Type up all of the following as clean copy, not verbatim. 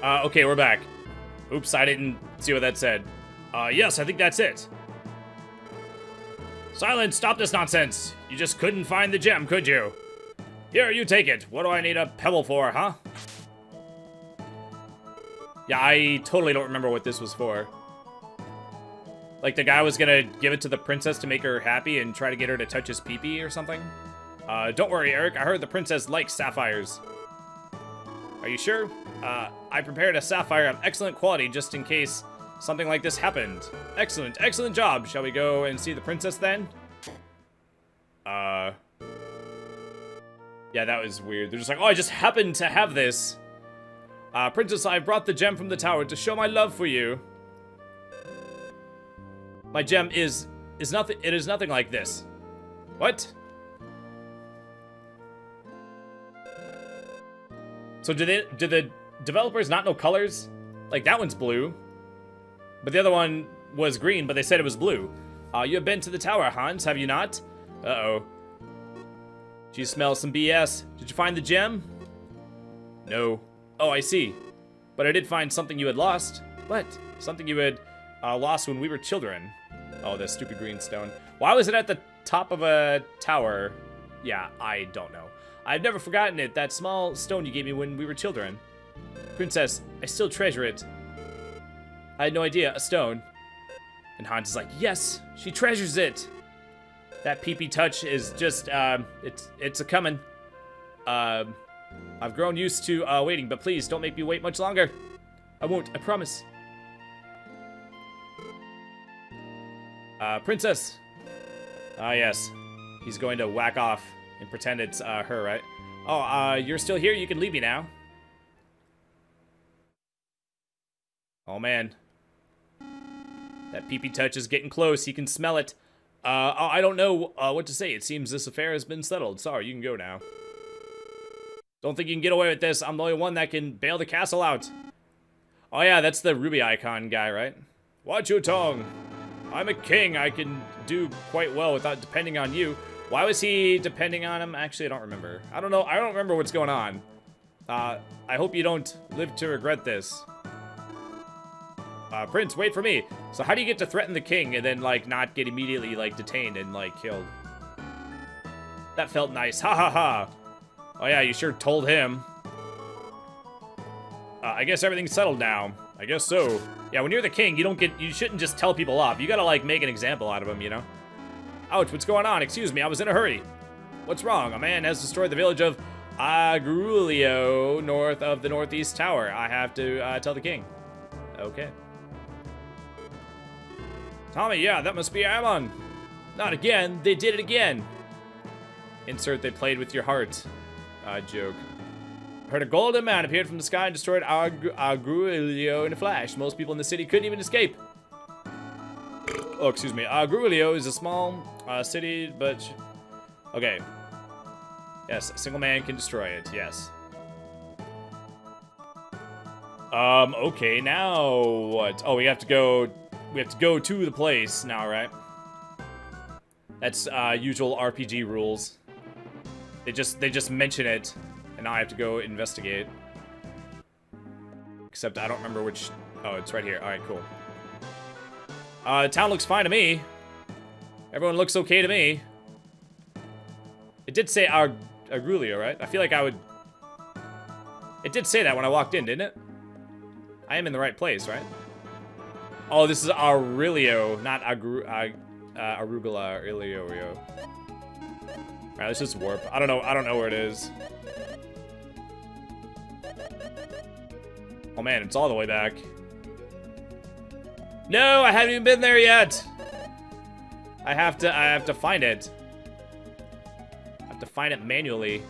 Okay, we're back. Oops, I didn't see what that said. Yes, I think that's it. Silence, stop this nonsense. You just couldn't find the gem, could you? Here, you take it. What do I need a pebble for, huh? Yeah, I totally don't remember what this was for. Like, the guy was gonna give it to the princess to make her happy and try to get her to touch his pee-pee or something? Don't worry, Eric. I heard the princess likes sapphires. Are you sure? I prepared a sapphire of excellent quality just in case something like this happened. Excellent, excellent job. Shall we go and see the princess then? Yeah, that was weird. They're just like, oh, I just happened to have this. Princess, I brought the gem from the tower to show my love for you. My gem is nothing. It is nothing like this. What? So did the developers not know colors? Like, that one's blue, but the other one was green, but they said it was blue. You have been to the tower, Hans, have you not? Uh-oh. Do you smell some BS? Did you find the gem? No. Oh, I see. But I did find something you had lost. What? Something you had lost when we were children. Oh, the stupid green stone. Why was it at the top of a tower? Yeah, I don't know. I've never forgotten it, that small stone you gave me when we were children. Princess, I still treasure it. I had no idea, a stone. And Hans is like, yes, she treasures it. That pee-pee touch is just, it's a-coming. I've grown used to waiting, but please don't make me wait much longer. I won't, I promise. Princess. Ah, yes. He's going to whack off and pretend it's her, right? Oh, you're still here? You can leave me now. Oh, man. That pee-pee touch is getting close. He can smell it. I don't know what to say. It seems this affair has been settled. Sorry, you can go now. Don't think you can get away with this. I'm the only one that can bail the castle out. Oh, yeah, that's the ruby icon guy, right? Watch your tongue. I'm a king. I can do quite well without depending on you. Why was he depending on him? Actually, I don't remember. I don't know. I don't remember what's going on. I hope you don't live to regret this. Prince, wait for me. So how do you get to threaten the king and then, like, not get immediately, like, detained and, like, killed? That felt nice. Ha ha ha. Oh, yeah, you sure told him. I guess everything's settled now. I guess so. Yeah, when you're the king, you shouldn't just tell people off. You gotta, like, make an example out of them, you know? Ouch, what's going on? Excuse me, I was in a hurry. What's wrong? A man has destroyed the village of Agrulio, north of the northeast tower. I have to tell the king. Okay. Tommy, yeah, that must be Ammon. Not again. They did it again. Insert they played with your heart. Joke. Heard a golden man appeared from the sky and destroyed Agrulio in a flash. Most people in the city couldn't even escape. Oh, excuse me. Agrulio is a small city, but... Okay. Yes, a single man can destroy it. Yes. Okay, now what? Oh, we have to go to the place now, right? That's usual RPG rules. They just mention it, and now I have to go investigate. Except I don't remember which. Oh, it's right here. All right, cool. The town looks fine to me. Everyone looks okay to me. It did say Agrulio, right? I feel like I would. It did say that when I walked in, didn't it? I am in the right place, right? Oh, this is Aurelio, not Arugula, Aurelio. Alright, let's just warp. I don't know where it is. Oh man, it's all the way back. No, I haven't even been there yet. I have to find it. I have to find it manually.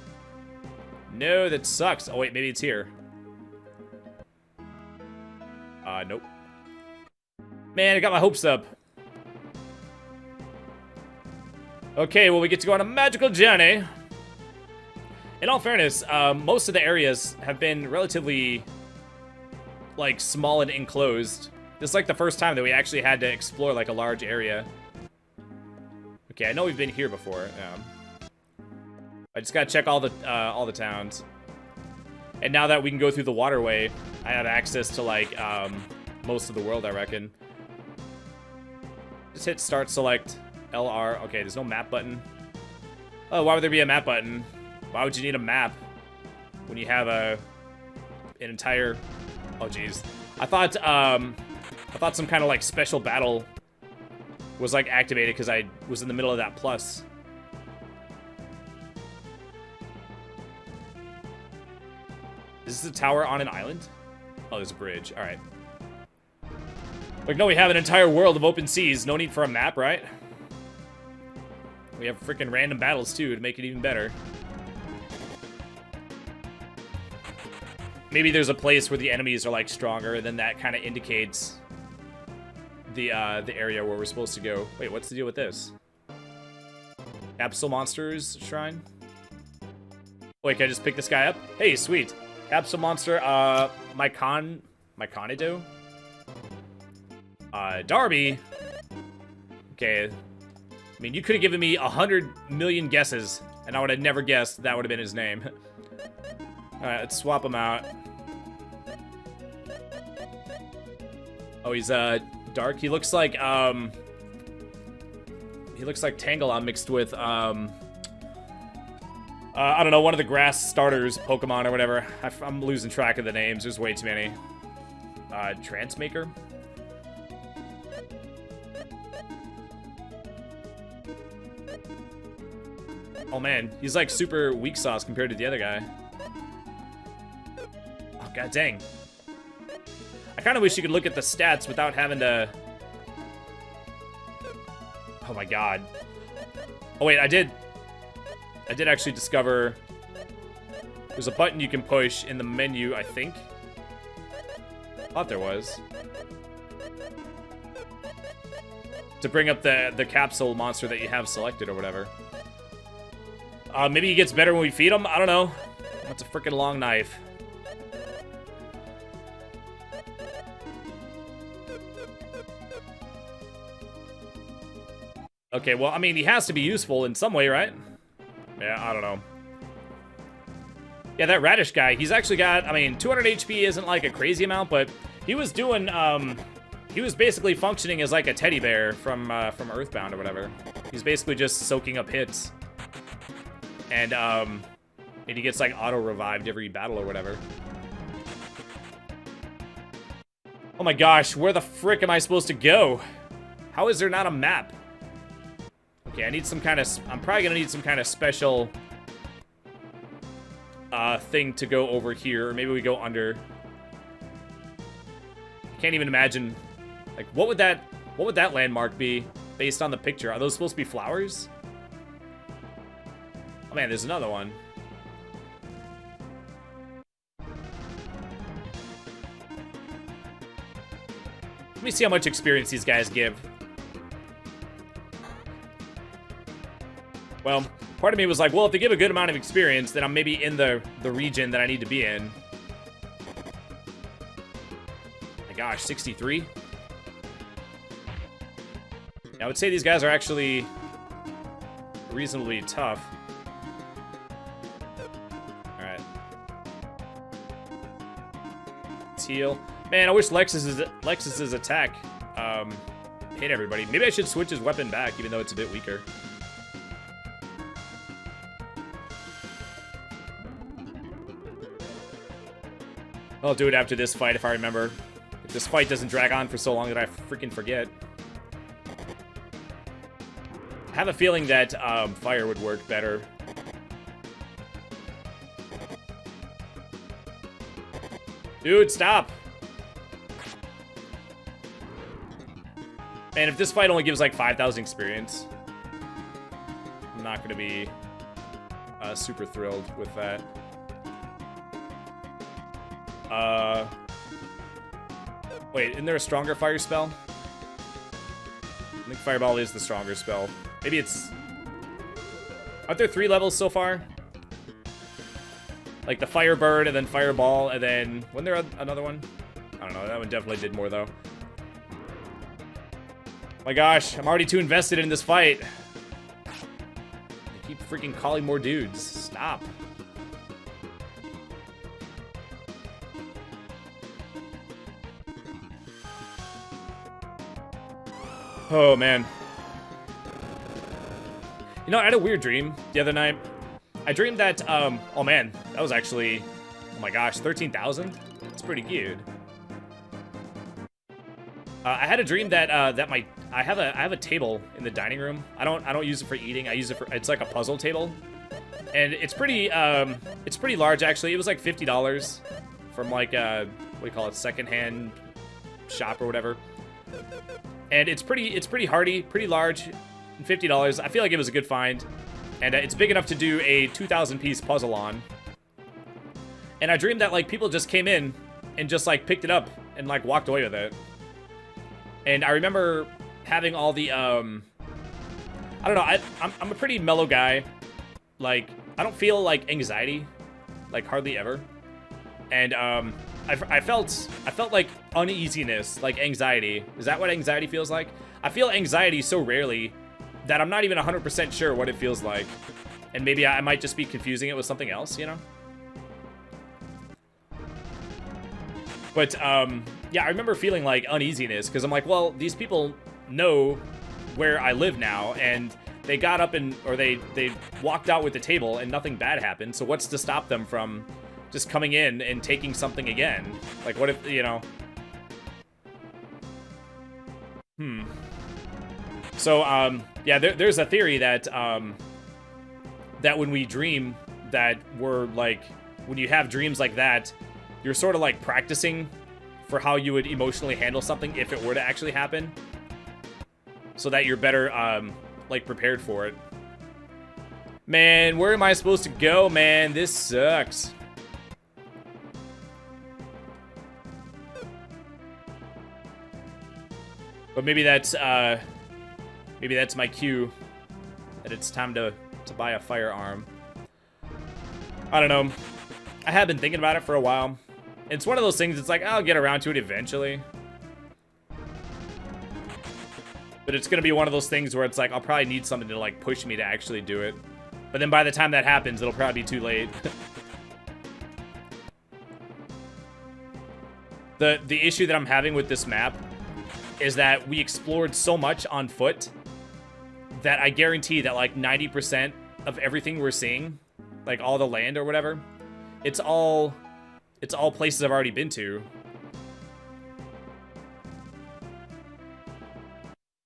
No, that sucks. Oh wait, maybe it's here. Nope. Man, I got my hopes up. Okay, well, we get to go on a magical journey. In all fairness, most of the areas have been relatively, like, small and enclosed. This is, like, the first time that we actually had to explore, like, a large area. Okay, I know we've been here before. I just gotta check all the towns. And now that we can go through the waterway, I have access to, like, most of the world, I reckon. Just hit start select LR. Okay, there's no map button. Oh, why would there be a map button? Why would you need a map when you have an entire... Oh, jeez. I thought some kind of, like, special battle was, like, activated because I was in the middle of that plus. Is this a tower on an island? Oh, there's a bridge. All right. Like, no, we have an entire world of open seas. No need for a map, right? We have freaking random battles, too, to make it even better. Maybe there's a place where the enemies are, like, stronger, then that kind of indicates the area where we're supposed to go. Wait, what's the deal with this? Abyssal Monsters Shrine? Wait, can I just pick this guy up? Hey, sweet. Abyssal Monster, Myconido? Darby? Okay. I mean, you could have given me 100 million guesses, and I would have never guessed that would have been his name. Alright, let's swap him out. Oh, he's, dark. He looks like Tangela mixed with, I don't know, one of the grass starters, Pokemon or whatever. I'm losing track of the names. There's way too many. Transmaker? Oh man, he's like super weak sauce compared to the other guy. Oh god dang. I kind of wish you could look at the stats without having to... Oh my god. Oh wait, I did actually discover there's a button you can push in the menu, I think. Thought there was. To bring up the capsule monster that you have selected or whatever. Maybe he gets better when we feed him? I don't know. That's a freaking long knife. Okay, well, I mean, he has to be useful in some way, right? Yeah, I don't know. Yeah, that radish guy, he's actually got, I mean, 200 HP isn't like a crazy amount, but he was doing, he was basically functioning as like a teddy bear from Earthbound or whatever. He's basically just soaking up hits. And he gets like auto-revived every battle or whatever. Oh my gosh, where the frick am I supposed to go? How is there not a map? Okay, I need some kind of... I'm probably gonna need some kind of special thing to go over here. Or maybe we go under. I can't even imagine... Like, what would that landmark be based on the picture? Are those supposed to be flowers? Oh man, there's another one. Let me see how much experience these guys give. Well, part of me was like, well, if they give a good amount of experience, then I'm maybe in the region that I need to be in. My gosh, 63? Yeah, I would say these guys are actually reasonably tough. Alright. Heal. Man, I wish Lexus's attack hit everybody. Maybe I should switch his weapon back, even though it's a bit weaker. I'll do it after this fight if I remember. If this fight doesn't drag on for so long that I freaking forget. I have a feeling that fire would work better. Dude, stop! Man, if this fight only gives like 5,000 experience, I'm not going to be super thrilled with that. Wait, isn't there a stronger fire spell? I think Fireball is the stronger spell. Maybe it's... Aren't there 3 levels so far? Like the Firebird, and then Fireball, and then... Wasn't there another one? I don't know, that one definitely did more, though. My gosh, I'm already too invested in this fight. I keep freaking calling more dudes. Stop. Oh, man. You know, I had a weird dream the other night. I dreamed that, oh man, that was actually, oh my gosh, 13,000? That's pretty good. I had a dream that, I have a table in the dining room. I don't use it for eating. I use it for, it's like a puzzle table. And it's pretty large, actually. It was like $50 from like, what do you call it, secondhand shop or whatever. And it's pretty hardy, pretty large, $50. I feel like it was a good find. And it's big enough to do a 2,000 piece puzzle on. And I dreamed that like people just came in and just like picked it up and like walked away with it. And I remember having all the, I don't know, I'm a pretty mellow guy. Like, I don't feel like anxiety, like hardly ever. And I felt like uneasiness, like anxiety. Is that what anxiety feels like? I feel anxiety so rarely that I'm not even 100% sure what it feels like. And maybe I might just be confusing it with something else, you know? But, yeah, I remember feeling like uneasiness, because I'm like, well, these people know where I live now, and they got up and, or they walked out with the table, and nothing bad happened, so what's to stop them from just coming in and taking something again? Like, what if, you know? So, yeah, there's a theory that, that when we dream, that we're, like, when you have dreams like that, you're sort of, like, practicing for how you would emotionally handle something if it were to actually happen. So that you're better, like, prepared for it. Man, where am I supposed to go, man? This sucks. But maybe that's my cue that it's time to buy a firearm. I don't know. I have been thinking about it for a while. It's one of those things, it's like, I'll get around to it eventually. But it's gonna be one of those things where it's like, I'll probably need something to like push me to actually do it. But then by the time that happens, it'll probably be too late. The issue that I'm having with this map is that we explored so much on foot that I guarantee that like 90% of everything we're seeing, like all the land or whatever, it's all places I've already been to.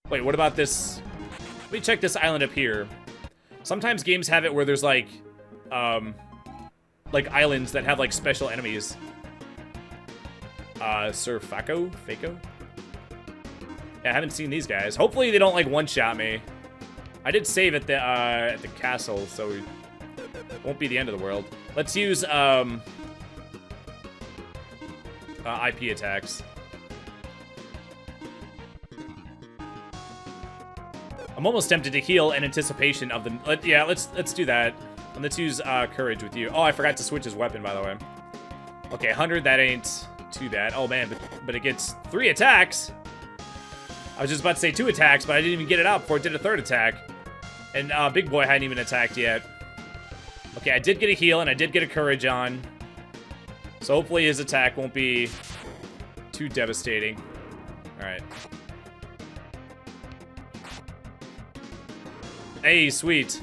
Wait, what about this? Let me check this island up here. Sometimes games have it where there's like islands that have like special enemies. Sir Faco? Yeah, I haven't seen these guys. Hopefully they don't like one-shot me. I did save at the castle, so it won't be the end of the world. Let's use IP attacks. I'm almost tempted to heal in anticipation of the. Yeah, let's do that. And let's use courage with you. Oh, I forgot to switch his weapon, by the way. Okay, 100. That ain't too bad. Oh man, but it gets 3 attacks. I was just about to say 2 attacks, but I didn't even get it out before it did a 3rd attack. And Big Boy hadn't even attacked yet. Okay, I did get a heal, and I did get a courage on. So hopefully his attack won't be too devastating. Alright. Hey, sweet.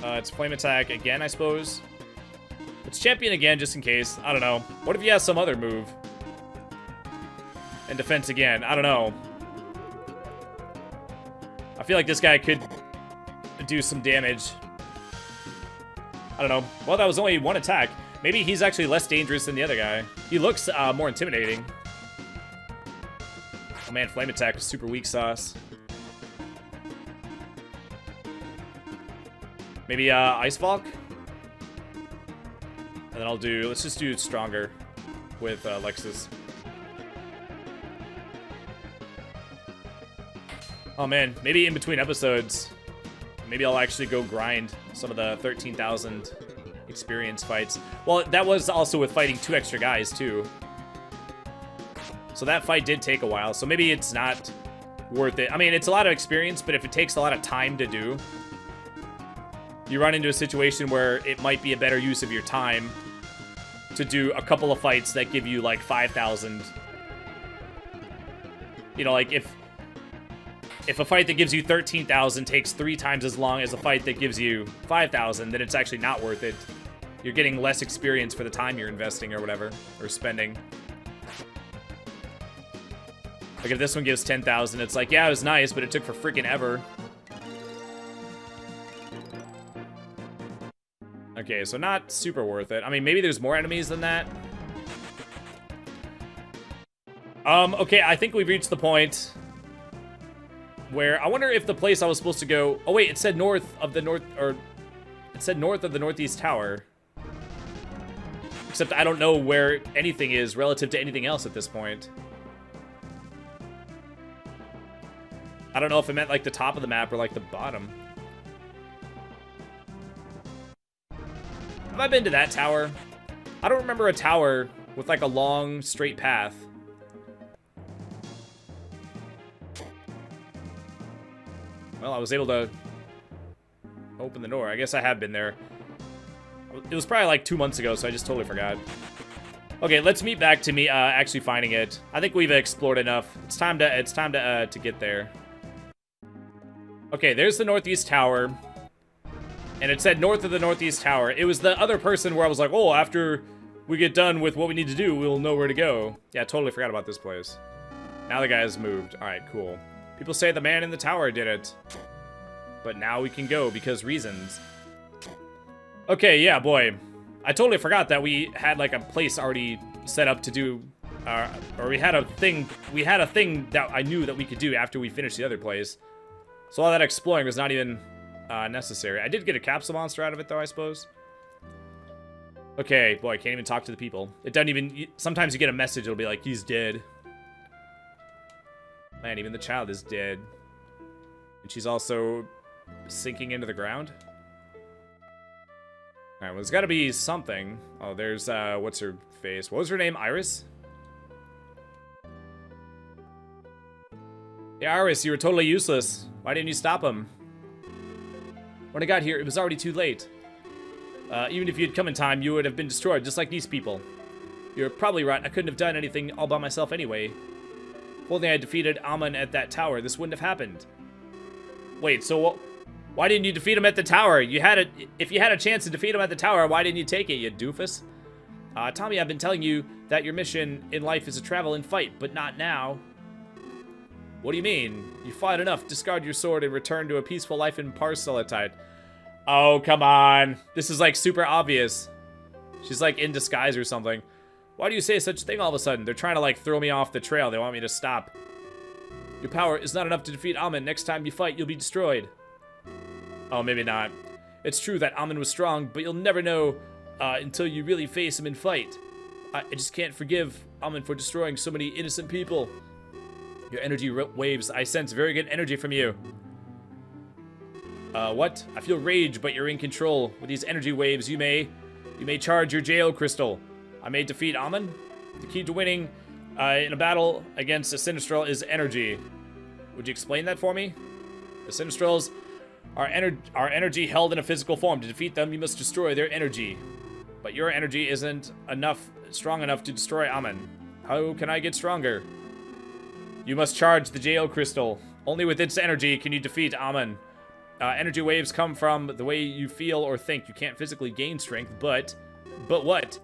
It's flame attack again, I suppose. Let's champion again, just in case. I don't know. What if he has some other move? And defense again. I don't know. I feel like this guy could do some damage. I don't know. Well, that was only 1 attack. Maybe he's actually less dangerous than the other guy. He looks more intimidating. Oh man, flame attack is super weak sauce. Maybe Ice Valk? And then I'll do, let's just do stronger with Lexus. Oh man, maybe in between episodes, maybe I'll actually go grind some of the 13,000 experience fights. Well, that was also with fighting 2 extra guys too. So that fight did take a while, so maybe it's not worth it. I mean, it's a lot of experience, but if it takes a lot of time to do, you run into a situation where it might be a better use of your time to do a couple of fights that give you, like, 5,000. You know, like, if a fight that gives you 13,000 takes 3 times as long as a fight that gives you 5,000, then it's actually not worth it. You're getting less experience for the time you're investing or whatever, or spending. Like, if this one gives 10,000, it's like, yeah, it was nice, but it took for freaking ever. Okay, so not super worth it. I mean, maybe there's more enemies than that. Okay, I think we've reached the point where I wonder if the place I was supposed to go... Oh, wait, it said north of the northeast tower. Except I don't know where anything is relative to anything else at this point. I don't know if it meant, like, the top of the map or, like, the bottom. Have I been to that tower? I don't remember a tower with, like, a long, straight path. Well, I was able to open the door. I guess I have been there. It was probably like 2 months ago, so I just totally forgot. Okay, let's meet back to me actually finding it. I think we've explored enough. It's time to get there. Okay, there's the northeast tower. And it said north of the northeast tower. It was the other person where I was like, oh, after we get done with what we need to do, we'll know where to go. Yeah, I totally forgot about this place. Now the guy has moved. All right, cool. People say the man in the tower did it. But now we can go because reasons. Okay, yeah, boy. I totally forgot that we had, like, a place already set up to do... or we had a thing that I knew that we could do after we finished the other place. So all that exploring was not even necessary. I did get a capsule monster out of it, though, I suppose. Okay, boy, I can't even talk to the people. It doesn't even... Sometimes you get a message, it'll be like, he's dead. Man, even the child is dead. And she's also sinking into the ground. Alright, well, there's gotta be something. Oh, there's, what's her face? What was her name? Iris? Yeah, Iris, you were totally useless. Why didn't you stop him? When I got here, it was already too late. Even if you'd come in time, you would have been destroyed, just like these people. You're probably right. I couldn't have done anything all by myself anyway. If only I had defeated Amon at that tower, this wouldn't have happened. Wait, so why didn't you defeat him at the tower? If you had a chance to defeat him at the tower, why didn't you take it, you doofus? Tommy, I've been telling you that your mission in life is to travel and fight, but not now. What do you mean? You fought enough. Discard your sword and return to a peaceful life in Parcelitite. Oh, come on. This is, like, super obvious. She's, like, in disguise or something. Why do you say such a thing all of a sudden? They're trying to, like, throw me off the trail. They want me to stop. Your power is not enough to defeat Amon. Next time you fight, you'll be destroyed. Oh, maybe not. It's true that Amon was strong, but you'll never know until you really face him in fight. I just can't forgive Amon for destroying so many innocent people. Your energy waves. I sense very good energy from you. What? I feel rage, but you're in control. With these energy waves, you may charge your jail crystal. I may defeat Amon. The key to winning in a battle against a Sinistral is energy. Would you explain that for me? The Sinistrals are energy held in a physical form. To defeat them, you must destroy their energy. But your energy isn't strong enough to destroy Amon. How can I get stronger? You must charge the jail crystal. Only with its energy can you defeat Amon. Energy waves come from the way you feel or think. You can't physically gain strength, but what?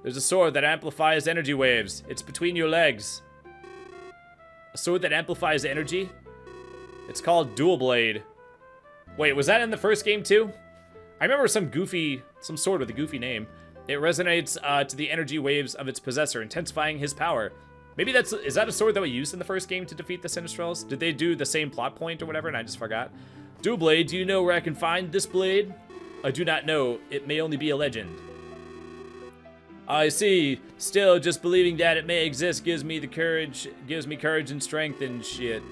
There's a sword that amplifies energy waves. It's between your legs. A sword that amplifies energy? It's called Dual Blade. Wait, was that in the first game too? I remember some sword with a goofy name. It resonates to the energy waves of its possessor, intensifying his power. Maybe is that a sword that we used in the first game to defeat the Sinistrals? Did they do the same plot point or whatever and I just forgot? Dual Blade, do you know where I can find this blade? I do not know. It may only be a legend. I see. Still, just believing that it may exist gives me courage and strength and shit.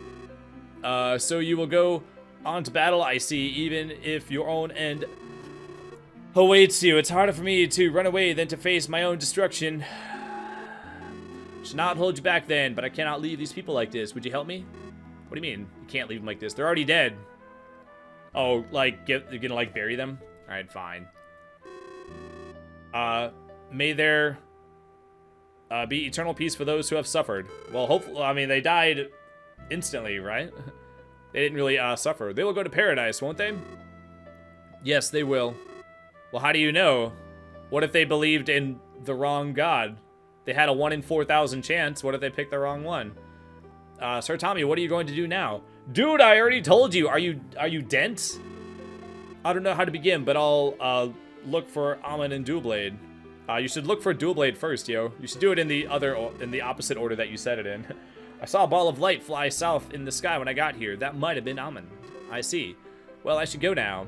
So you will go on to battle, I see, even if your own end awaits you. It's harder for me to run away than to face my own destruction. Should not hold you back then, but I cannot leave these people like this. Would you help me? What do you mean? You can't leave them like this. They're already dead. Oh, like, you're gonna, like, bury them? Alright, fine. May there be eternal peace for those who have suffered. Well, hopefully, I mean, they died instantly, right? They didn't really suffer. They will go to paradise, won't they? Yes, they will. Well, how do you know? What if they believed in the wrong god? They had a 1 in 4,000 chance. What if they picked the wrong one? Sir Tommy, what are you going to do now? Dude, I already told you. Are you dense? I don't know how to begin, but I'll look for Amun and Dualblade. You should look for Dualblade first, yo. You should do it in the opposite order that you said it in. I saw a ball of light fly south in the sky when I got here. That might have been Amun. I see. Well, I should go now.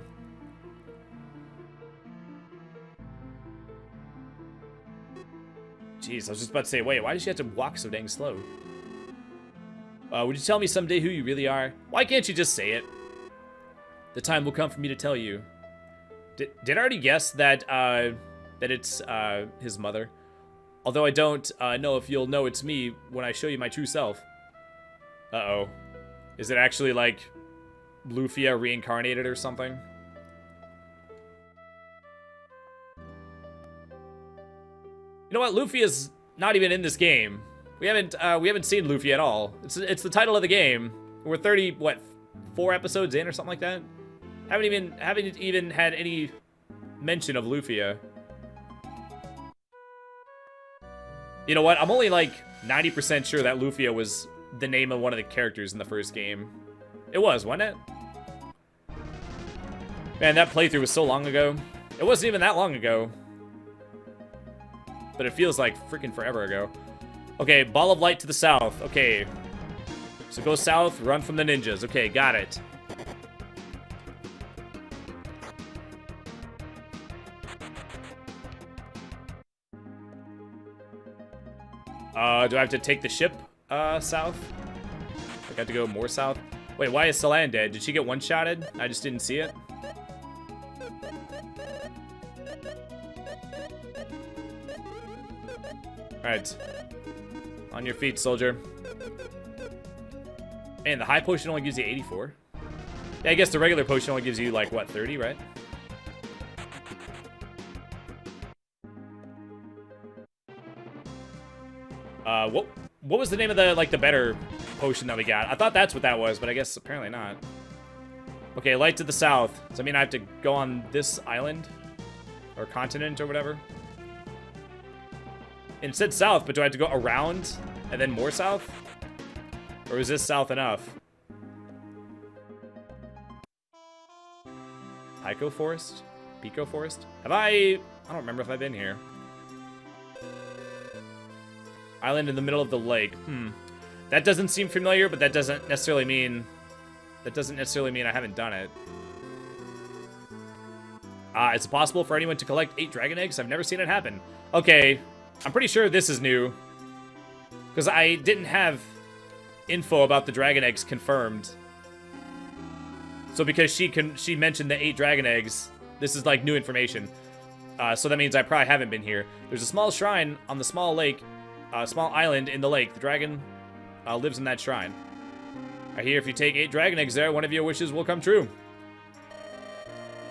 Jeez, I was just about to say, wait, why does she have to walk so dang slow? Would you tell me someday who you really are? Why can't you just say it? The time will come for me to tell you. Did I already guess that that it's his mother? Although I don't know if you'll know it's me when I show you my true self. Uh-oh. Is it actually like Lufia reincarnated or something? You know what? Lufia's not even in this game. We haven't seen Lufia at all. It's the title of the game. We're 4 episodes in or something like that. Haven't even had any mention of Lufia. You know what? I'm only like 90% sure that Lufia was the name of one of the characters in the first game. It was, wasn't it? Man, that playthrough was so long ago. It wasn't even that long ago. But it feels like freaking forever ago. Okay, ball of light to the south. Okay. So go south, run from the ninjas. Okay, got it. Do I have to take the ship south? I got to go more south. Wait, why is Celan dead? Did she get one-shotted? I just didn't see it. Alright. On your feet, soldier. Man, the high potion only gives you 84. Yeah, I guess the regular potion only gives you, like, what, 30, right? What was the name of the, like, the better potion that we got? I thought that's what that was, but I guess apparently not. Okay, light to the south. Does that mean I have to go on this island? Or continent or whatever? It said south, but do I have to go around and then more south? Or is this south enough? Pico Forest? Pico Forest? I don't remember if I've been here. Island in the middle of the lake. That doesn't seem familiar, but that doesn't necessarily mean I haven't done it. Is it possible for anyone to collect 8 dragon eggs? I've never seen it happen. Okay, I'm pretty sure this is new. Because I didn't have info about the dragon eggs confirmed. So because she mentioned the 8 dragon eggs, this is like new information. So that means I probably haven't been here. There's a small shrine on the small lake, small island in the lake. The dragon lives in that shrine. I hear if you take 8 dragon eggs there, one of your wishes will come true.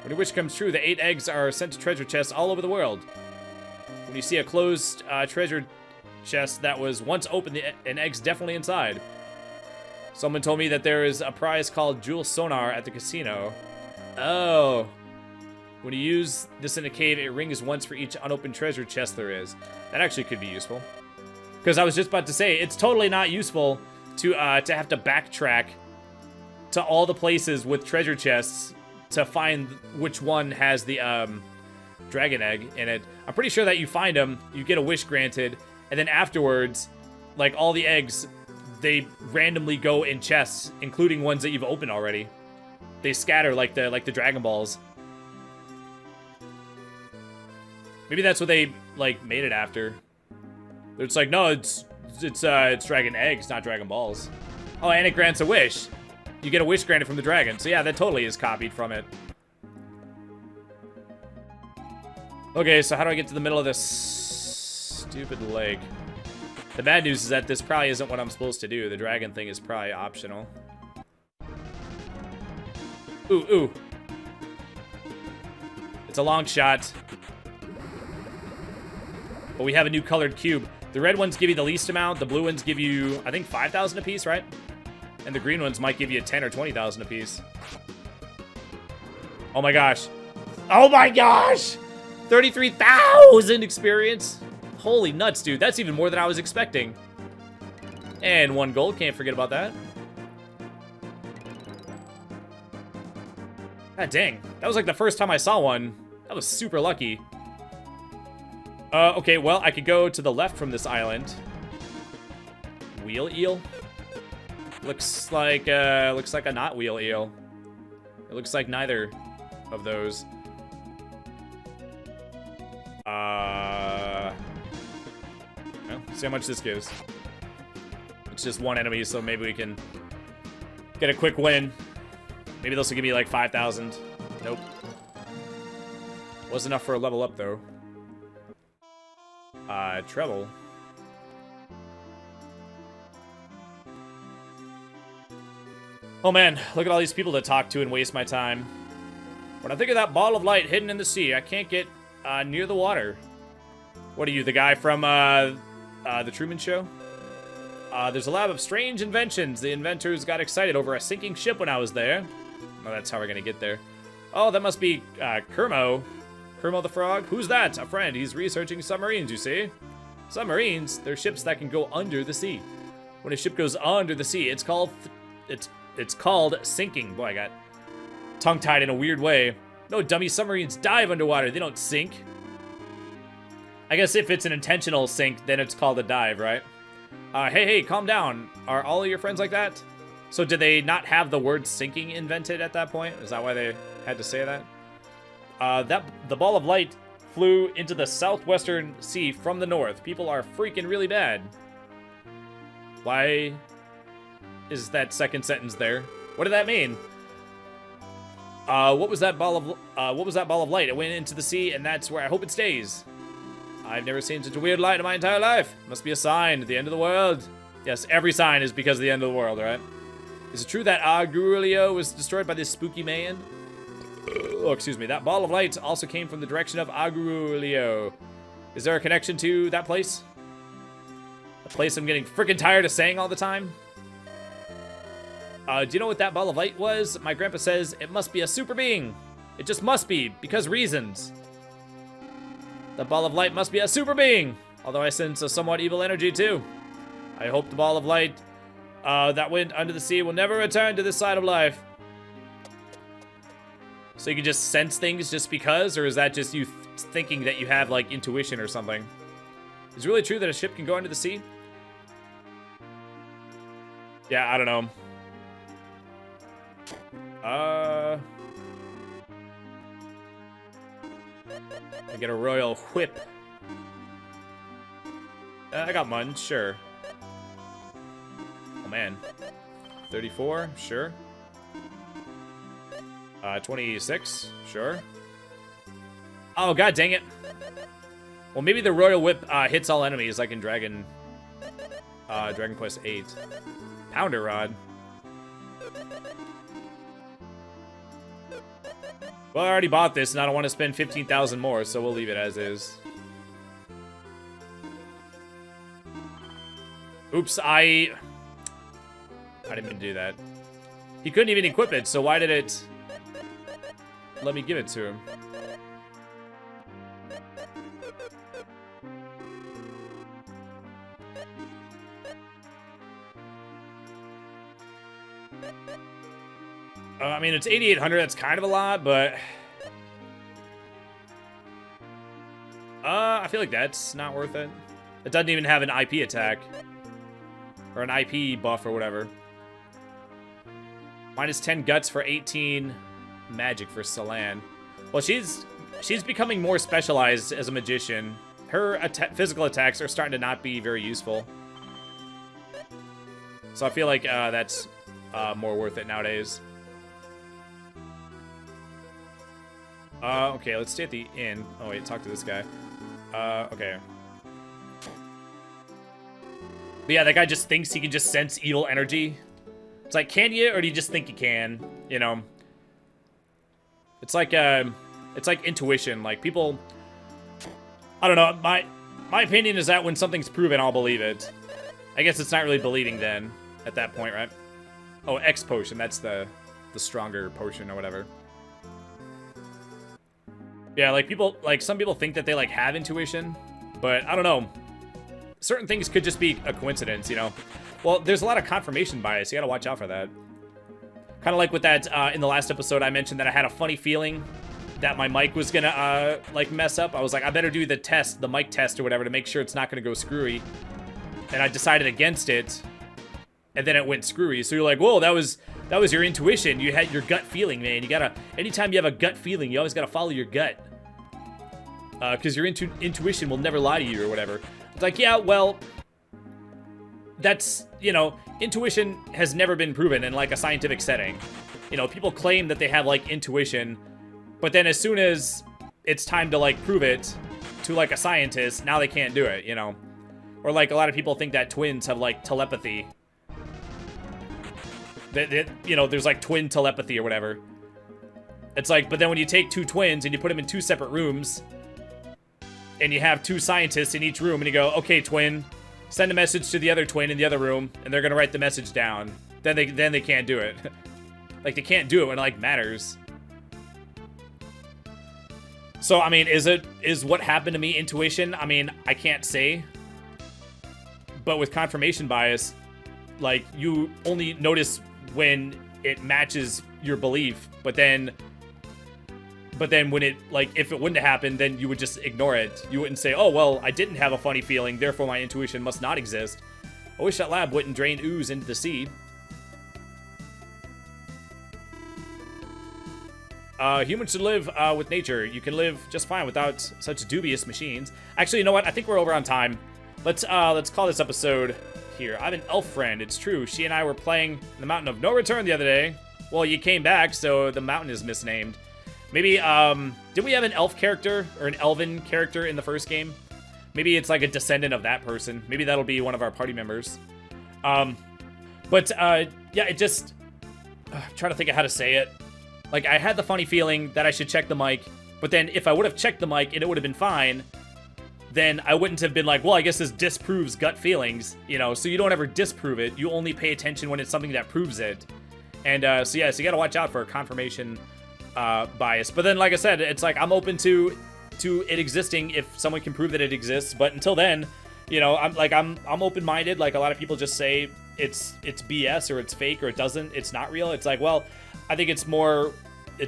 When your wish comes true, the 8 eggs are sent to treasure chests all over the world. When you see a closed treasure chest that was once open, an egg's definitely inside. Someone told me that there is a prize called Jewel Sonar at the casino. Oh. When you use this in a cave, it rings once for each unopened treasure chest there is. That actually could be useful. Because I was just about to say, it's totally not useful to have to backtrack to all the places with treasure chests to find which one has the dragon egg in it. I'm pretty sure that you find them, you get a wish granted, and then afterwards, like all the eggs, they randomly go in chests, including ones that you've opened already. They scatter like the Dragon Balls. Maybe that's what they like made it after. It's like, no, it's dragon eggs, not Dragon Balls. Oh, and it grants a wish. You get a wish granted from the dragon. So yeah, that totally is copied from it. Okay, so how do I get to the middle of this stupid lake? The bad news is that this probably isn't what I'm supposed to do. The dragon thing is probably optional. Ooh, ooh. It's a long shot. But we have a new colored cube. The red ones give you the least amount. The blue ones give you, I think, 5,000 apiece, right? And the green ones might give you 10 or 20,000 apiece. Oh my gosh. Oh my gosh! 33,000 experience. Holy nuts, dude. That's even more than I was expecting. And 1 gold. Can't forget about that. God dang. That was like the first time I saw one. That was super lucky. Okay, well, I could go to the left from this island. Wheel eel? Looks like a not wheel eel. It looks like neither of those. Well, see how much this gives. It's just 1 enemy, so maybe we can get a quick win. Maybe this will give me like 5,000. Nope. Was enough for a level up, though. Treble. Oh man, look at all these people to talk to and waste my time. When I think of that ball of light hidden in the sea, I can't get near the water. What are you, the guy from the Truman Show? There's a lab of strange inventions. The inventors got excited over a sinking ship when I was there. Oh, that's how we're gonna get there. Oh, that must be Kermo. Kermo the Frog? Who's that? A friend. He's researching submarines, you see? Submarines? They're ships that can go under the sea. When a ship goes under the sea, it's called sinking. Boy, I got tongue-tied in a weird way. No, dummy, submarines dive underwater. They don't sink. I guess if it's an intentional sink, then it's called a dive, right? Hey, calm down. Are all of your friends like that? So did they not have the word sinking invented at that point? Is that why they had to say that? The ball of light flew into the southwestern sea from the north. People are freaking really bad. Why is that second sentence there? What did that mean? What was that ball of light? It went into the sea, and that's where I hope it stays. I've never seen such a weird light in my entire life. Must be a sign, the end of the world. Yes, every sign is because of the end of the world, right? Is it true that Agurulio was destroyed by this spooky man? Oh, excuse me. That ball of light also came from the direction of Agurulio. Is there a connection to that place? A place I'm getting freaking tired of saying all the time? Do you know what that ball of light was? My grandpa says it must be a super being. It just must be, because reasons. The ball of light must be a super being. Although I sense a somewhat evil energy too. I hope the ball of light that went under the sea will never return to this side of life. So you can just sense things just because? Or is that just you thinking that you have, like, intuition or something? Is it really true that a ship can go under the sea? Yeah, I don't know. I get a royal whip. I got one, sure. Oh, man. 34, sure. 26, sure. Oh, god dang it. Well, maybe the royal whip hits all enemies like in Dragon Quest 8. Pounder Rod. Well, I already bought this, and I don't want to spend 15,000 more, so we'll leave it as is. Oops, I didn't mean to do that. He couldn't even equip it, so why did it let me give it to him? I mean, it's 8,800. That's kind of a lot, but I feel like that's not worth it. It doesn't even have an IP attack or an IP buff or whatever. Minus 10 guts for 18 magic for Salan. Well, she's becoming more specialized as a magician. Her physical attacks are starting to not be very useful. So I feel like that's more worth it nowadays. Okay, let's stay at the inn. Oh, wait, talk to this guy. Okay. But yeah, that guy just thinks he can just sense evil energy. It's like, can you, or do you just think you can? You know? It's like intuition. Like, people... I don't know, My opinion is that when something's proven, I'll believe it. I guess it's not really believing then, at that point, right? Oh, X potion, that's the stronger potion or whatever. Yeah, like some people think that they like have intuition, but I don't know. Certain things could just be a coincidence, you know? Well, there's a lot of confirmation bias. You gotta watch out for that. Kind of like with that, in the last episode, I mentioned that I had a funny feeling that my mic was gonna, like, mess up. I was like, I better do the test, the mic test or whatever, to make sure it's not gonna go screwy. And I decided against it, and then it went screwy. So you're like, whoa, that was your intuition. You had your gut feeling, man. You gotta, anytime you have a gut feeling, you always gotta follow your gut. Because your intuition will never lie to you or whatever. It's like, yeah, well, that's, you know, intuition has never been proven in, like, a scientific setting. You know, people claim that they have, like, intuition, but then as soon as it's time to, like, prove it to, like, a scientist, now they can't do it, you know? Or, like, a lot of people think that twins have, like, telepathy. That you know, there's, like, twin telepathy or whatever. It's like, but then when you take two twins and you put them in two separate rooms, and you have two scientists in each room, and you go, okay, twin, send a message to the other twin in the other room, and they're gonna write the message down. Then they can't do it. Like, they can't do it when it, like, matters. So, I mean, is what happened to me intuition? I mean, I can't say. But with confirmation bias, like, you only notice when it matches your belief, but then when it, like, if it wouldn't have happened, then you would just ignore it. You wouldn't say, oh, well, I didn't have a funny feeling, therefore my intuition must not exist. I wish that lab wouldn't drain ooze into the sea. Humans should live with nature. You can live just fine without such dubious machines. Actually, you know what? I think we're over on time. Let's call this episode here. I have an elf friend. It's true. She and I were playing the Mountain of No Return the other day. Well, you came back, so the mountain is misnamed. Maybe, did we have an elf character or an elven character in the first game? Maybe it's like a descendant of that person. Maybe that'll be one of our party members. Yeah, it just, I'm trying to think of how to say it. Like, I had the funny feeling that I should check the mic, but then if I would have checked the mic and it would have been fine, then I wouldn't have been like, well, I guess this disproves gut feelings, you know? So you don't ever disprove it. You only pay attention when it's something that proves it. And so yeah, so you gotta watch out for confirmation bias. But then, like I said, it's like I'm open to it existing if someone can prove that it exists. But until then, you know, I'm open-minded. Like, a lot of people just say it's BS or it's fake or it's not real. It's like, well, I think it's more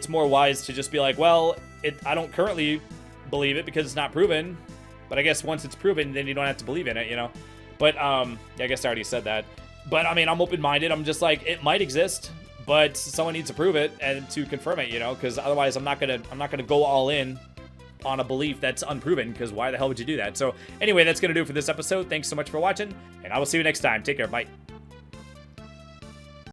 wise to just be like, well, I don't currently believe it because it's not proven. But I guess once it's proven, then you don't have to believe in it, you know. But yeah, I guess I already said that. But I mean, I'm open-minded. I'm just like, it might exist, but someone needs to prove it and to confirm it, you know, because otherwise I'm not gonna go all in on a belief that's unproven, because why the hell would you do that? So anyway, that's gonna do it for this episode. Thanks so much for watching, and I will see you next time. Take care. Bye.